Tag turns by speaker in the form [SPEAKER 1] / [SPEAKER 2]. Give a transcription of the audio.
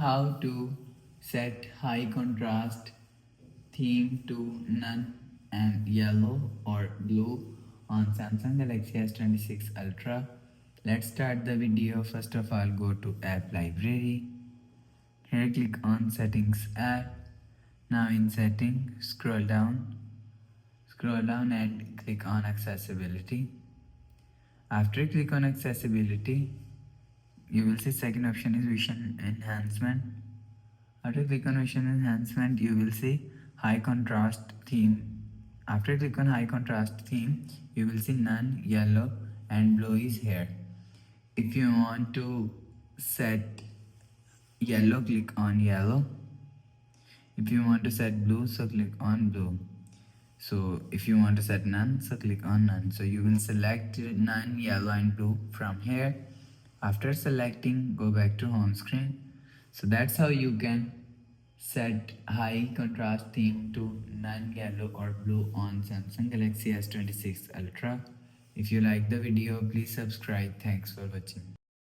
[SPEAKER 1] how to set high contrast theme to none and yellow or blue on Samsung Galaxy S26 Ultra. Let's start the video. First of all, go to app library. Here click on settings app. Now in setting, scroll down and click on accessibility. After click on accessibility, you will see second option is vision enhancement. After click on vision enhancement, you will see high contrast theme. After click on high contrast theme, you will see none, yellow and blue is here. If you want to set yellow, click on yellow. If you want to set blue, so click on blue. So if you want to set none, so click on none. So you will select none, yellow and blue from here. After selecting, go back to home screen. So that's how you can set high contrast theme to none, yellow or blue on Samsung Galaxy S26 Ultra. If you like the video, please subscribe. Thanks for watching.